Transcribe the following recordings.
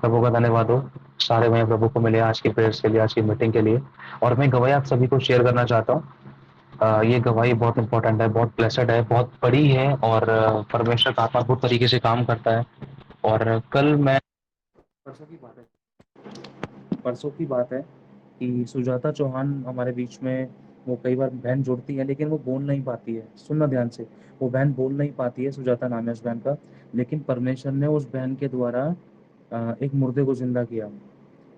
प्रभु का धन्यवाद हो। सारे मैं प्रभु को मिले आज की प्रेयर्स के लिए, आज की मीटिंग के लिए। और मैं गवाही आप सभी को शेयर करना चाहता हूँ। ये गवाही बहुत इंपॉर्टेंट है, बहुत ब्लेसेड है, बहुत बड़ी है और परमेश्वर का आत्मा बहुत तरीके से काम करता है। और कल मैं परसों की बात है परसों की बात है कि सुजाता चौहान हमारे बीच में, वो कई बार बहन जुड़ती है लेकिन वो बोल नहीं पाती है। सुनना ध्यान से, वो बहन बोल नहीं पाती है, सुजाता नाम है उस बहन का। लेकिन परमेश्वर ने उस बहन के द्वारा एक मुर्दे को जिंदा किया।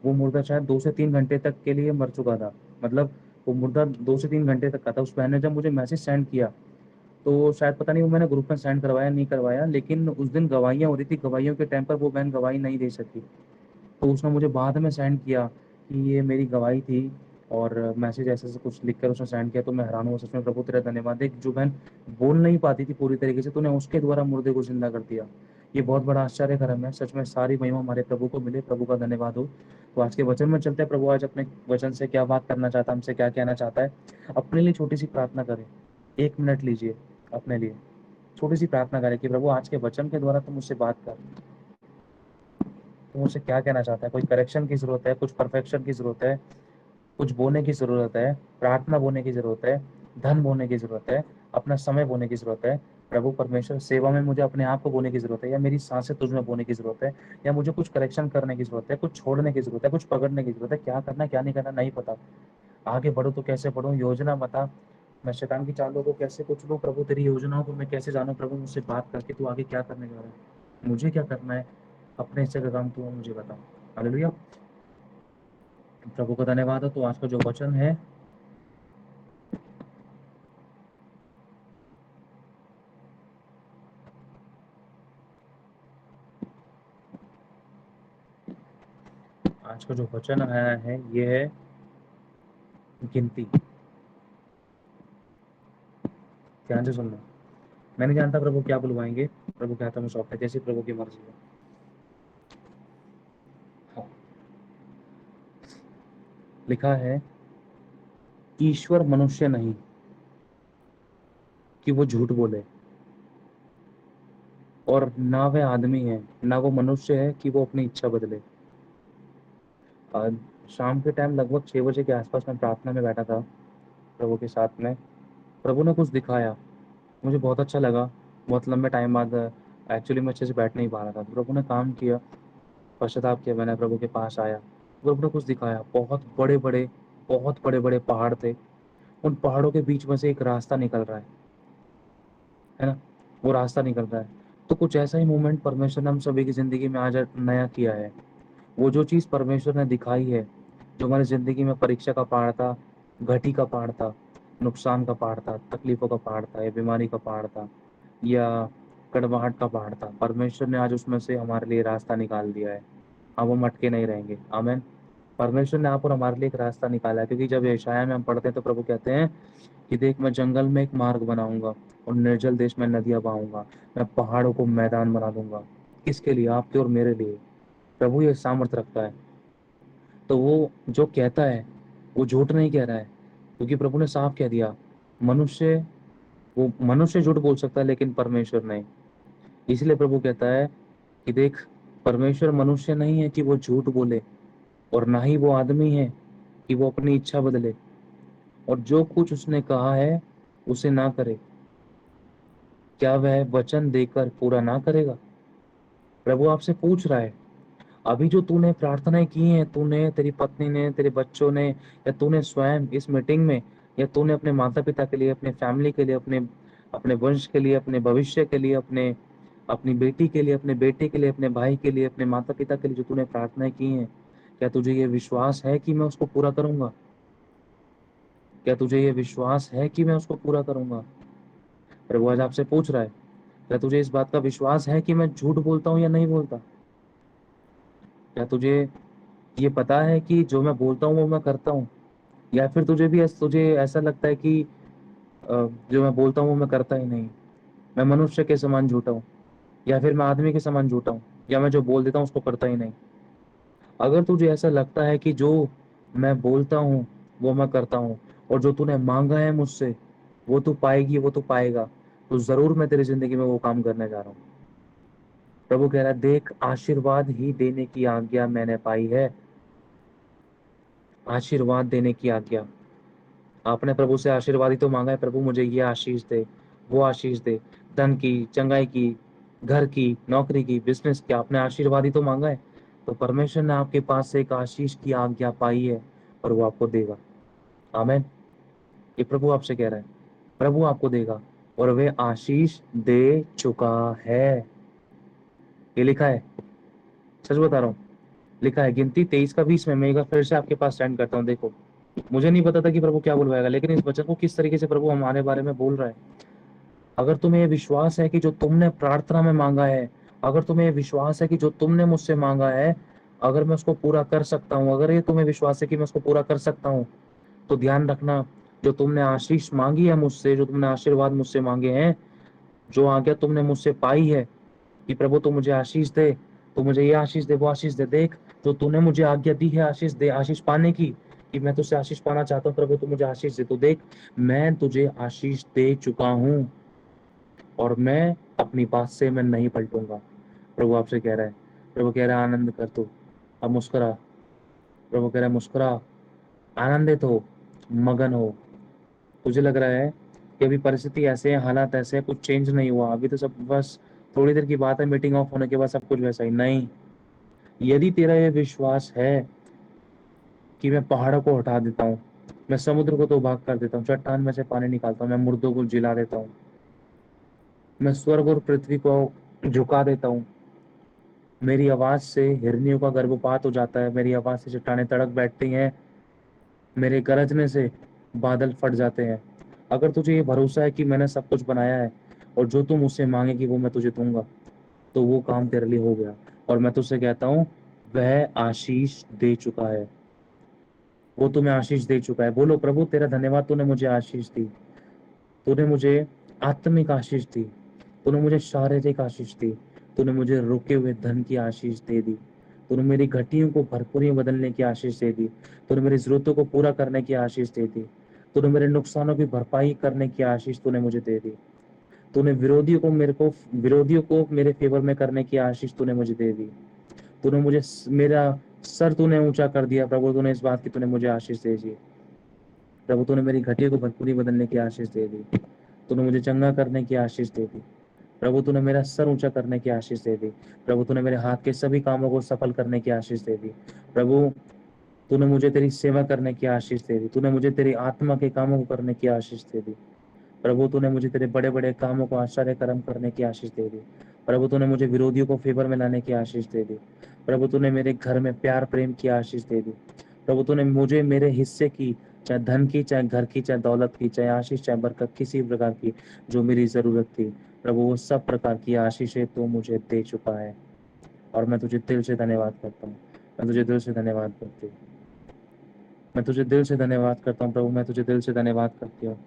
वो मुर्दा शायद 2 से 3 घंटे तक के लिए मर चुका था। मतलब वो मुर्दा 2 से 3 घंटे तक का था। उस बहन ने जब मुझे मैसेज सेंड किया तो शायद पता नहीं वो मैंने ग्रुप में सेंड करवाया नहीं करवाया, लेकिन उस दिन गवाहियाँ हो रही थी। गवाहियों के टाइम पर वो बहन गवाही नहीं दे सकी। तो उसने मुझे बाद में सेंड किया कि ये मेरी गवाही थी, और मैसेज ऐसे ऐसे कुछ लिख कर उसने सेंड किया। तो मैं हैरान हुआ, सच में प्रभु तेरा धन्यवाद। एक जो बहन बोल नहीं पाती थी पूरी तरीके से, तूने उसके द्वारा मुर्दे को जिंदा कर दिया। ये बहुत बड़ा आश्चर्य कर्म है। सच में सारी महिमा हमारे प्रभु को मिले, प्रभु का धन्यवाद हो। तो आज के वचन में चलते हैं। प्रभु आज अपने वचन से क्या बात करना चाहता है, हमसे क्या कहना चाहता है। अपने लिए छोटी सी प्रार्थना करें। 1 मिनट लीजिए अपने लिए, छोटी सी प्रार्थना करें कि प्रभु आज के वचन के द्वारा तुम मुझसे बात कर, तो मुझसे क्या कहना चाहता है। कोई करेक्शन की जरूरत है, कुछ परफेक्शन की जरूरत है, कुछ बोने की जरूरत है, प्रार्थना बोने की जरूरत है, धन बोने की जरूरत है, अपना समय बोने की जरूरत है। प्रभु परमेश्वर, सेवा में मुझे अपने आप को बोने की जरूरत है, या मेरी सांसें तुझ में बोने की जरूरत है, या मुझे कुछ करेक्शन करने की जरूरत है, कुछ छोड़ने की जरूरत है, कुछ पकड़ने की जरूरत है। क्या करना क्या नहीं करना नहीं पता। आगे बढ़ो तो कैसे बढ़ूं, योजना बता। मैं शैतान की चालों को कैसे कुछ लूं प्रभु, तेरी योजनाओं को मैं कैसे जानूं प्रभु। मुझसे बात करके तू आगे क्या करने जा रहा है, मुझे क्या करना है, अपने हिस्से का काम तू मुझे बता। हालेलुया। प्रभु का धन्यवाद हो। तो आज का जो वचन है, आज का जो वचन आया है ये है गिनती। ध्यान से सुनना। मैं नहीं जानता प्रभु क्या बुलवाएंगे, प्रभु कहता मैं सौंपता, जैसी प्रभु की मर्जी है। हाँ। लिखा है, ईश्वर मनुष्य नहीं कि वो झूठ बोले, और ना वह आदमी है, ना वो मनुष्य है कि वो अपनी इच्छा बदले। आज शाम के टाइम लगभग 6 बजे के आसपास मैं प्रार्थना में बैठा था प्रभु के साथ में। प्रभु ने कुछ दिखाया, मुझे बहुत अच्छा लगा। बहुत लंबे टाइम बाद एक्चुअली मैं अच्छे से बैठ नहीं पा रहा था, तो प्रभु ने काम किया, पश्चाताप किया, मैंने प्रभु के पास आया। प्रभु ने कुछ दिखाया, बहुत बड़े बड़े पहाड़ थे। उन पहाड़ों के बीच में से एक रास्ता निकल रहा है ना। वो रास्ता निकल रहा है। तो कुछ ऐसा ही मूवमेंट परमेश्वर ने हम सभी की जिंदगी में आज नया किया है। वो जो चीज़ परमेश्वर ने दिखाई है, जो हमारी जिंदगी में परीक्षा का पहाड़ था, घटी का पहाड़ था, नुकसान का पहाड़ था, तकलीफों का पहाड़ था, या बीमारी का पहाड़ था, या कड़वाहट का पहाड़ था, परमेश्वर ने आज उसमें से हमारे लिए रास्ता निकाल दिया है। अब हम अटके नहीं रहेंगे। आमेन। परमेश्वर ने आप और हमारे लिए एक रास्ता निकाला है, क्योंकि जब यशाया में हम पढ़ते हैं तो प्रभु कहते हैं कि देख, मैं जंगल में एक मार्ग बनाऊंगा और निर्जल देश में नदियां बहाऊंगा। मैं पहाड़ों को मैदान बना दूंगा। किसके लिए? आपके और मेरे लिए। प्रभु ये सामर्थ रखता है। तो वो जो कहता है वो झूठ नहीं कह रहा है, क्योंकि प्रभु ने साफ कह दिया, मनुष्य, वो मनुष्य झूठ बोल सकता है लेकिन परमेश्वर नहीं। इसलिए प्रभु कहता है कि देख, परमेश्वर मनुष्य नहीं है कि वो झूठ बोले, और ना ही वो आदमी है कि वो अपनी इच्छा बदले, और जो कुछ उसने कहा है उसे ना करे, क्या वह वचन देकर पूरा ना करेगा? प्रभु आपसे पूछ रहा है, अभी जो तूने प्रार्थनाएं की हैं, तूने, तेरी पत्नी ने, तेरे बच्चों ने, या तूने स्वयं इस मीटिंग में, या तूने अपने माता पिता के लिए, अपने फैमिली के लिए, अपने अपने वंश के लिए, अपने भविष्य के लिए, अपने अपनी बेटी के लिए, अपने बेटे के लिए, अपने भाई के लिए, अपने माता पिता के लिए जो तूने प्रार्थनाएं की हैं, क्या तुझे ये विश्वास है कि मैं उसको पूरा करूंगा? क्या तुझे ये विश्वास है कि मैं उसको पूरा करूंगा? प्रभु आज आपसे पूछ रहा है, क्या तुझे इस बात का विश्वास है कि मैं झूठ बोलता हूँ या नहीं बोलता? क्या तुझे ये पता है कि जो मैं बोलता हूँ वो मैं करता हूँ? या फिर तुझे ऐसा लगता है कि जो मैं बोलता हूँ वो मैं करता ही नहीं, मैं मनुष्य के समान झूठा हूँ, या फिर मैं आदमी के समान झूठा हूँ, या मैं जो बोल देता हूँ उसको करता ही नहीं? अगर तुझे ऐसा लगता है कि जो मैं बोलता हूँ वो मैं करता हूँ, और जो तूने मांगा है मुझसे वो तू पाएगी, वो तू पाएगा, तो जरूर मैं तेरी जिंदगी में वो काम करने जा रहा हूँ। प्रभु कह रहा है देख आशीर्वाद ही देने की आज्ञा मैंने पाई है, आशीर्वाद देने की आज्ञा। आपने प्रभु से आशीर्वाद ही तो मांगा है, प्रभु मुझे ये आशीष दे, वो आशीष दे, धन की, चंगाई की, घर की, नौकरी की, बिजनेस की, आपने आशीर्वाद ही तो मांगा है। तो परमेश्वर ने आपके पास से एक आशीष की आज्ञा पाई है और वो आपको देगा। आमेन। ये प्रभु आपसे कह रहा है, प्रभु आपको देगा और वे आशीष दे चुका है। ये लिखा है, सच बता रहा हूँ, लिखा है गिनती 23 का 20 में। मैं एक बार फिर से आपके पास स्टैंड करता हूँ। देखो, मुझे नहीं पता था कि प्रभु क्या बुलवाएगा, लेकिन इस वचन को किस तरीके से प्रभु हमारे बारे में बोल रहा है। अगर तुम्हें ये विश्वास है कि जो तुमने प्रार्थना में मांगा है, अगर तुम्हें ये विश्वास है कि जो तुमने मुझसे मांगा है, अगर मैं उसको पूरा कर सकता हूँ, अगर ये तुम्हें विश्वास है कि मैं उसको पूरा कर सकता हूँ, तो ध्यान रखना, जो तुमने आशीष मांगी है मुझसे, जो तुमने आशीर्वाद मुझसे मांगे हैं, जो आज्ञा तुमने मुझसे पाई है कि प्रभु तू मुझे आशीष दे, तू मुझे ये आशीष दे, वो आशीष दे, देख तो तूने मुझे आज्ञा दी है आशीष दे, आशीष पाने की, कि मैं तुझसे आशीष पाना चाहता हूँ प्रभु, तू मुझे आशीष दे, तो देख मैं तुझे आशीष दे चुका हूँ और मैं अपनी बात से मैं नहीं पलटूंगा। प्रभु आपसे कह रहा है, प्रभु कह रहा है आनंद कर तू, अब मुस्कुरा। प्रभु कह रहा है मुस्कुरा, आनंदित हो, मगन हो। तुझे लग रहा है कि अभी परिस्थिति ऐसे है, हालात ऐसे है, कुछ चेंज नहीं हुआ, अभी तो सब बस थोड़ी देर की बात है, मीटिंग ऑफ होने के बाद सब कुछ वैसा ही नहीं। यदि तेरा ये विश्वास है कि मैं पहाड़ों को हटा देता हूँ, मैं समुद्र को तो भाग कर देता हूँ, चट्टान में से पानी निकालता हूँ, मैं मुर्दों को जिला देता हूँ, मैं स्वर्ग और पृथ्वी को झुका देता हूँ, मेरी आवाज से हिरनियों का गर्भपात हो जाता है, मेरी आवाज से चट्टानें तड़क बैठती हैं, मेरे गरजने से बादल फट जाते हैं। अगर तुझे ये भरोसा है कि मैंने सब कुछ बनाया है और जो तू मुझसे मांगेगी वो मैं तुझे दूंगा, तो वो काम तेरे लिए हो गया। और मैं तुझसे कहता हूँ, वह आशीष दे चुका है, वो तुम्हें आशीष दे चुका है। बोलो प्रभु तेरा धन्यवाद, तूने मुझे आशीष दी, तूने मुझे आत्मिक आशीष दी, तूने मुझे शारीरिक आशीष दी, तूने मुझे रुके हुए धन की आशीष दे दी, तूने मेरी घटियों को भरपूरी में बदलने की आशीष दे दी, तूने मेरी जरूरतों को पूरा करने की आशीष दे दी, तूने मेरे नुकसानों की भरपाई करने की आशीष तूने मुझे दे दी, तूने विरोधियों को मेरे फेवर में करने की आशीष तूने मुझे दे दी, तूने मुझे मेरा सर तूने ऊंचा कर दिया। प्रभु तूने इस बात की तूने मुझे आशीष दे दी। प्रभु तूने मेरी घटिया को भरपूरी बदलने की आशीष दे दी, तूने मुझे चंगा करने की आशीष दे दी। प्रभु तूने मेरा सर ऊंचा करने की आशीष दे दी। प्रभु तूने मेरे हाथ के सभी कामों को सफल करने की आशीष दे दी। प्रभु तूने मुझे तेरी सेवा करने की आशीष दे दी, तूने मुझे तेरी आत्मा के कामों को करने की आशीष दे दी। प्रभु तूने मुझे तेरे बड़े बड़े कामों को आश्चर्य कर्म करने की आशीष दे दी। प्रभु तूने मुझे विरोधियों को फेवर में लाने की आशीष दे दी। प्रभु तूने मेरे घर में प्यार प्रेम की आशीष दे दी। प्रभु तूने मुझे मेरे हिस्से की, चाहे धन की, चाहे घर की, चाहे दौलत की, चाहे आशीष, चाहे बरकत, किसी भी प्रकार की जो मेरी जरूरत थी, प्रभु वो सब प्रकार की आशीषें तू मुझे दे चुका है और मैं तुझे दिल से धन्यवाद करता हूँ। मैं तुझे दिल से धन्यवाद करती हूँ। मैं तुझे दिल से धन्यवाद करता हूँ प्रभु, मैं तुझे दिल से धन्यवाद करती हूँ।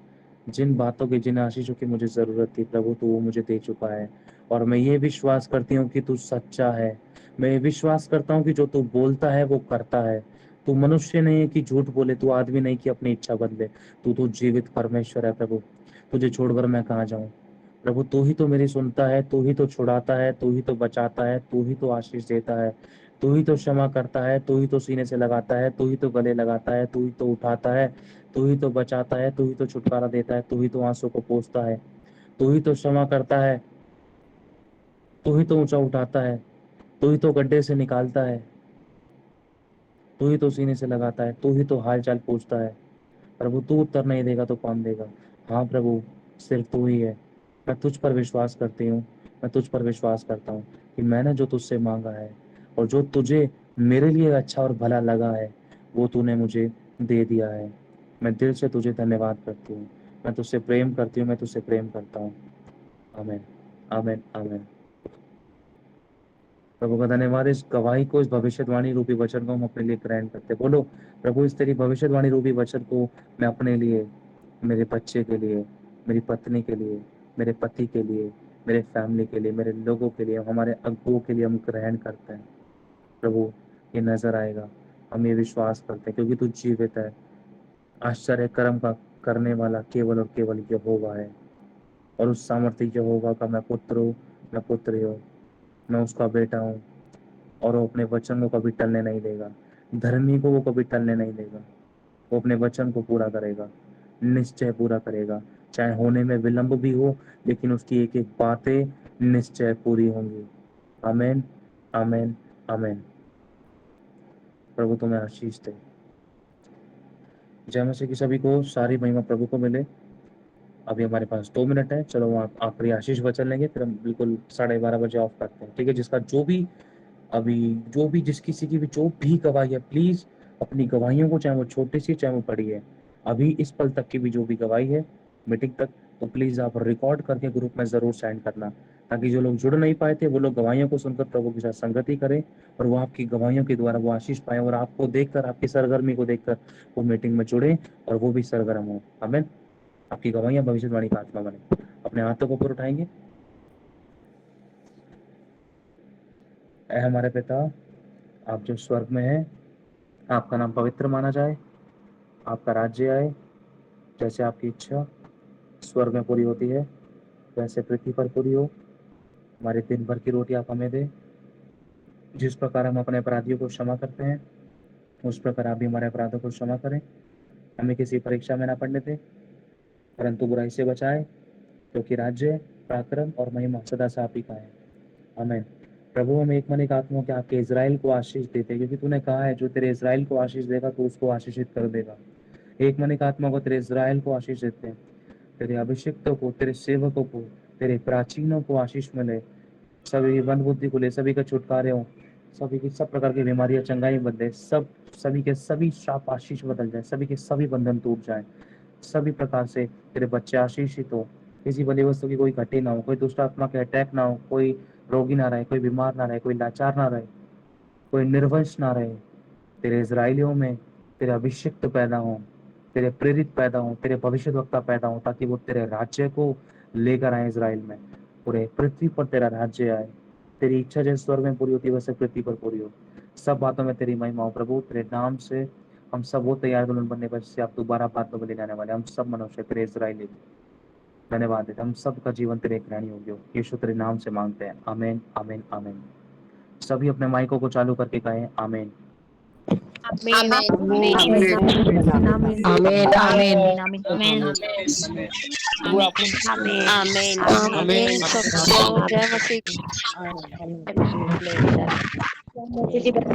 जिन बातों की, जिन आशीषों की मुझे ज़रूरत थी प्रभु, तू वो मुझे दे चुका है। और मैं ये विश्वास करती हूँ कि तू सच्चा है। मैं ये विश्वास करता हूँ कि जो तू बोलता है वो करता है। तू मनुष्य नहीं है कि झूठ बोले, तू आदमी नहीं कि अपनी इच्छा बदले। तू जीवित परमेश्वर है प्रभु, तुझे छोड़कर मैं कहाँ जाऊँ। प्रभु तू ही तो मेरी सुनता है, तू ही तो छुड़ाता है, तू ही तो बचाता है, तू ही तो आशीष देता है, तू ही तो क्षमा करता है, तू ही तो सीने से लगाता है, तू ही तो गले लगाता है, तू ही तो उठाता है, तू ही तो बचाता है, तू ही तो छुटकारा देता है, तू ही तो आंसू को पोंछता है, तू ही तो क्षमा करता है, तू ही तो ऊंचा उठाता है, तू ही तो गड्ढे से निकालता है, तू ही तो सीने से लगाता है, तू ही तो हाल चाल पूछता है। प्रभु तू उत्तर नहीं देगा तो कौन देगा। हाँ प्रभु, सिर्फ तू ही है। मैं तुझ पर विश्वास करती हूँ, मैं तुझ पर विश्वास करता हूँ कि मैंने जो तुझसे मांगा है और जो तुझे मेरे लिए अच्छा और भला लगा है वो तूने मुझे दे दिया है। मैं दिल से तुझे धन्यवाद करती हूँ। मैं तुझसे प्रेम करती हूँ, मैं तुझसे प्रेम करता हूँ। आमीन, आमीन, आमीन। प्रभु का धन्यवाद। इस गवाही को, इस भविष्यवाणी रूपी वचन को हम अपने लिए ग्रहण करते हैं। बोलो प्रभु, इस तेरी भविष्यवाणी रूपी वचन को मैं अपने लिए, मेरे बच्चे के लिए, मेरी पत्नी के लिए, मेरे पति के लिए, मेरे फैमिली के लिए, मेरे लोगों के लिए, हमारे अगुओं के लिए हम ग्रहण करते हैं। प्रभु ये नजर आएगा, हम ये विश्वास करते हैं क्योंकि तू जीवित है। आश्चर्य कर्म का करने वाला केवल और केवल यहोवा है और उस सामर्थ्य यहोवा का मैं पुत्र हूँ, मैं पुत्री हूँ। मैं उसका बेटा हूँ और वो अपने वचन को कभी टलने नहीं देगा। धर्मी को वो कभी टलने नहीं देगा। वो अपने वचन को पूरा करेगा, निश्चय पूरा करेगा। चाहे होने में विलंब भी हो, लेकिन उसकी एक एक बातें निश्चय पूरी होंगी। आमीन, आमीन, आमीन। प्रभु तुम्हें आशीष दे। जय मसीह की सभी को सारी महिमा प्रभु को मिले। अभी हमारे पास 2 मिनट है, चलो आप आखिरी आशीष वचन लेंगे, फिर हम बिल्कुल 12:30 बजे ऑफ करते हैं, ठीक है। जिसका जो भी अभी जो भी जिस किसी की भी जो भी गवाही है, प्लीज अपनी गवाहियों को, चाहे वो छोटी सी चाहे वो बड़ी है, अभी इस पल तक की भी जो भी गवाही है मीटिंग तक, तो प्लीज आप रिकॉर्ड करके ग्रुप में जरूर सेंड करना, ताकि जो लोग जुड़ नहीं पाए थे वो लोग गवाहियों को सुनकर प्रभु के साथ संगति करें और वो आपकी गवाहियों के द्वारा वो आशीष पाए और आपको देखकर, आपकी सरगर्मी को देखकर वो मीटिंग में जुड़े और वो भी सरगर्म हो। आमीन। आपकी गवाहियां भविष्यवाणी का आत्मा बने। अपने हाथों को ऊपर उठाएंगे। ऐ हमारे पिता, आप जो स्वर्ग में हैं, आपका नाम पवित्र माना जाए, आपका राज्य आए, जैसे आपकी इच्छा स्वर्ग में पूरी होती है वैसे पृथ्वी पर पूरी हो। हमारे दिन भर की रोटी आप हमें दें। जिस प्रकार हम अपने अपराधियों को क्षमा करते हैं, उस प्रकार आप भी हमारे अपराधों को क्षमा करें। हमें किसी परीक्षा में ना पड़ने दें, परंतु बुराई से बचाए, क्योंकि राज्य, पराक्रम और महिमा सदा से आप ही का है। आमीन। प्रभु, हम एक मन एक आत्मा के आपके इज़राइल को आशीष देते हैं, क्योंकि तूने कहा है जो तेरे इज़राइल को आशीष देगा तो उसको आशीषित कर देगा। एक मन एक आत्मा को तेरे इज़राइल को आशीष देते हैं। तेरे अभिषिक्तों को, तेरे सेवकों को, तेरे प्राचीनों को आशीष मिले। सभी बंद बुद्धि को ले, सभी का छुटकारे हो, सभी की सब प्रकार की बीमारियां चंगाई बदले, सभी के सभी शाप आशीष बदल जाए, सभी के सभी बंधन टूट जाए, सभी प्रकार से तेरे बच्चे आशीषित हो। किसी भली वस्तु की कोई घटी ना हो, कोई दुष्ट आत्मा के अटैक ना हो, कोई रोगी ना रहे, कोई बीमार ना रहे, कोई लाचार ना रहे, कोई निर्वंश ना रहे। तेरे इज़राइलियों में तेरे अभिषिक्त पैदा हो, तेरे प्रेरित पैदा हो, तेरे भविष्यद्वक्ता पैदा हो, ताकि वो तेरे राज्य को लेकर आए इज़राइल में। पूरे पृथ्वी पर तेरा राज्य आए। तेरी इच्छा जैसे स्वर्ग में पूरी होती है वैसे पृथ्वी पर पूरी हो। सब बातों में तेरी महिमा हो प्रभु। तेरे नाम से हम सब वो तैयार दुल्हन बनने पर जिससे आप दोबारा बातों में ले जाने वाले। हम सब मनुष्य तेरे इज़राइली धन्यवाद देते। हम सबका जीवन तेरे ग्रहणी हो गया। यीशु तेरे नाम से मांगते हैं, आमीन, आमीन, आमीन। सभी अपने माइकों को चालू करके कहें आमीन। Amen. Amen. Amen. Amen. Amen. Amen. Amen. Amen. Amen. Amen. Amen. Amen. So, jai Masih. Amen.